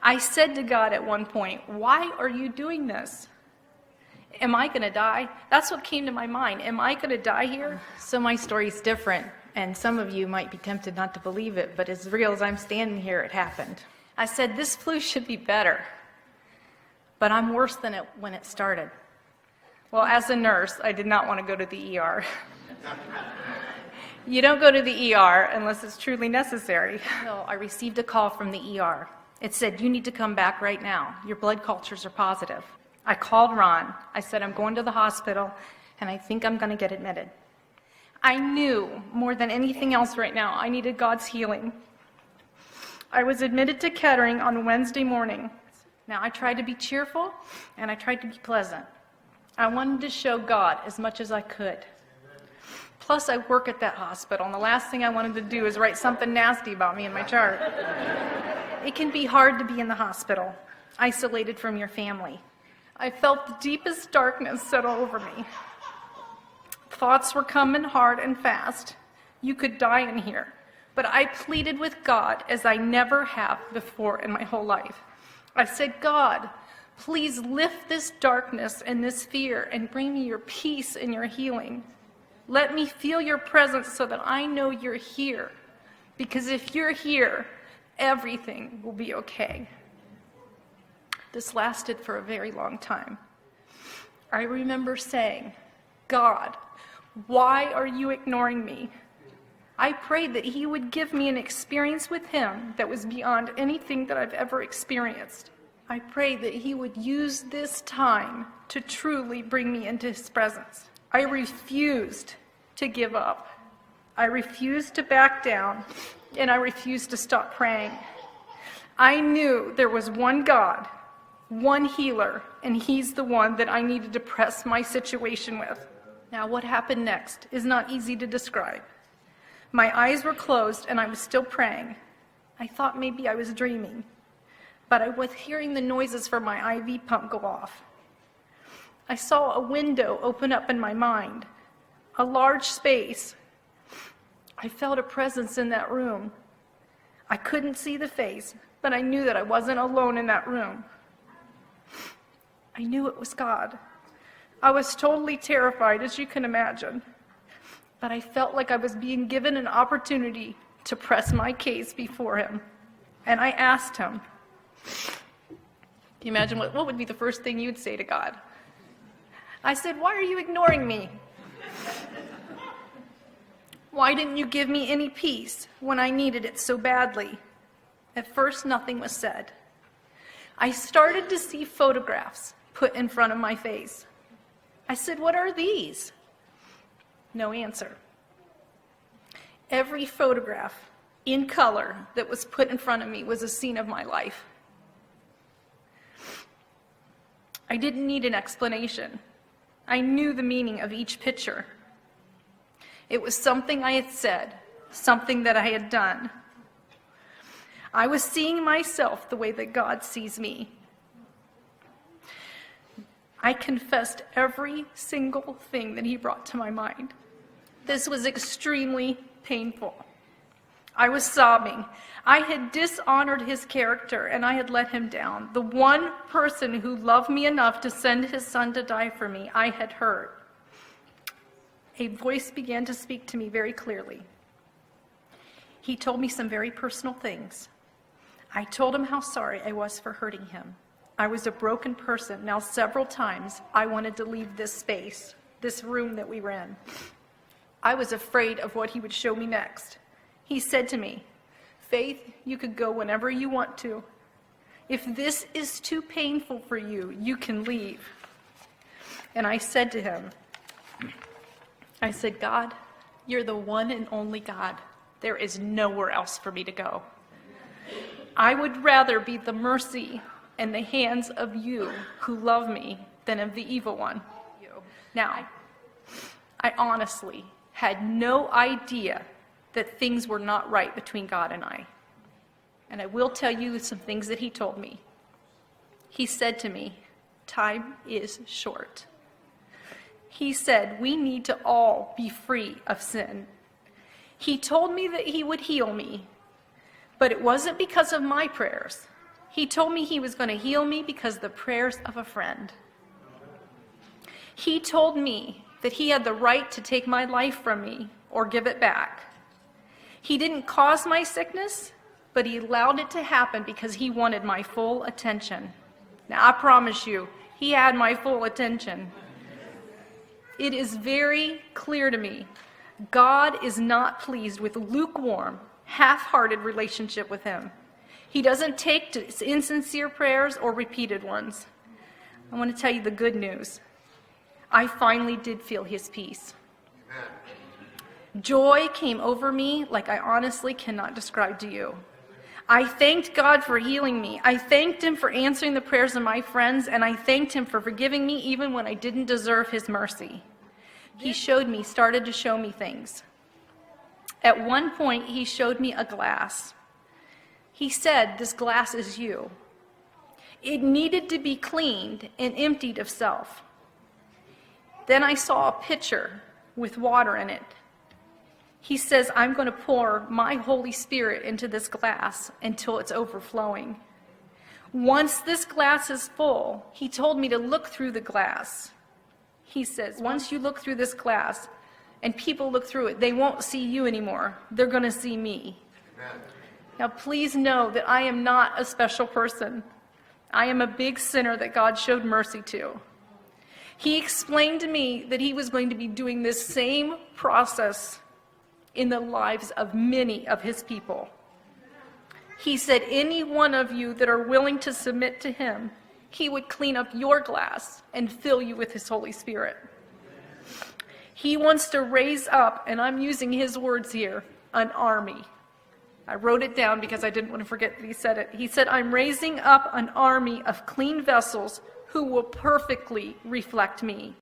I said to God at one point, why are you doing this? Am I going to die? That's what came to my mind. Am I going to die here? So my story's different, and some of you might be tempted not to believe it, but as real as I'm standing here, it happened. I said, this flu should be better, but I'm worse than it when it started. Well, as a nurse, I did not want to go to the ER. You don't go to the ER unless it's truly necessary. So I received a call from the ER. It said, you need to come back right now. Your blood cultures are positive. I called Ron. I said, I'm going to the hospital, and I think I'm going to get admitted. I knew more than anything else right now, I needed God's healing. I was admitted to Kettering on Wednesday morning. Now, I tried to be cheerful, and I tried to be pleasant. I wanted to show God as much as I could. Plus, I work at that hospital, and the last thing I wanted to do is write something nasty about me in my chart. It can be hard to be in the hospital, isolated from your family. I felt the deepest darkness settle over me. Thoughts were coming hard and fast. You could die in here. But I pleaded with God as I never have before in my whole life. I said, God, please lift this darkness and this fear and bring me your peace and your healing. Let me feel your presence so that I know you're here. Because if you're here, everything will be okay. This lasted for a very long time. I remember saying, God, why are you ignoring me? I prayed that he would give me an experience with him that was beyond anything that I've ever experienced. I prayed that he would use this time to truly bring me into his presence. I refused to give up. I refused to back down, and I refused to stop praying. I knew there was one God, one healer, and he's the one that I needed to press my situation with. Now, what happened next is not easy to describe. My eyes were closed, and I was still praying. I thought maybe I was dreaming, but I was hearing the noises from my IV pump go off. I saw a window open up in my mind, a large space. I felt a presence in that room. I couldn't see the face, but I knew that I wasn't alone in that room. I knew it was God. I was totally terrified, as you can imagine, but I felt like I was being given an opportunity to press my case before him. And I asked him, can you imagine what would be the first thing you'd say to God? I said, why are you ignoring me? Why didn't you give me any peace when I needed it so badly? At first, nothing was said. I started to see photographs put in front of my face. I said, what are these? No answer. Every photograph in color that was put in front of me was a scene of my life. I didn't need an explanation. I knew the meaning of each picture. It was something I had said, something that I had done. I was seeing myself the way that God sees me. I confessed every single thing that he brought to my mind. This was extremely painful. I was sobbing. I had dishonored his character, and I had let him down. The one person who loved me enough to send his son to die for me, I had hurt. A voice began to speak to me very clearly. He told me some very personal things. I told him how sorry I was for hurting him. I was a broken person. Now, several times, I wanted to leave this space, this room that we were in. I was afraid of what he would show me next. He said to me, Faith, you could go whenever you want to. If this is too painful for you, you can leave. And I said to him, I said, God, you're the one and only God. There is nowhere else for me to go. I would rather be the mercy in the hands of you who love me than of the evil one. Now, I honestly had no idea that things were not right between God and I. And I will tell you some things that he told me. He said to me, time is short. He said, we need to all be free of sin. He told me that he would heal me, but it wasn't because of my prayers. He told me he was going to heal me because of the prayers of a friend. He told me that he had the right to take my life from me or give it back. He didn't cause my sickness, but he allowed it to happen because he wanted my full attention. Now, I promise you, he had my full attention. It is very clear to me, God is not pleased with lukewarm, half-hearted relationship with him. He doesn't take to insincere prayers or repeated ones. I want to tell you the good news. I finally did feel his peace. Joy came over me like I honestly cannot describe to you. I thanked God for healing me. I thanked him for answering the prayers of my friends, and I thanked him for forgiving me even when I didn't deserve his mercy. He started to show me things. At one point, he showed me a glass. He said, "This glass is you." It needed to be cleaned and emptied of self. Then I saw a pitcher with water in it. He says, "I'm going to pour my Holy Spirit into this glass until it's overflowing." Once this glass is full, he told me to look through the glass. He says, once you look through this glass and people look through it, they won't see you anymore. They're going to see me. Amen. Now, please know that I am not a special person. I am a big sinner that God showed mercy to. He explained to me that he was going to be doing this same process in the lives of many of his people. He said, any one of you that are willing to submit to him, he would clean up your glass and fill you with his Holy Spirit. He wants to raise up, and I'm using his words here, an army. I wrote it down because I didn't want to forget that he said it. He said, "I'm raising up an army of clean vessels who will perfectly reflect me."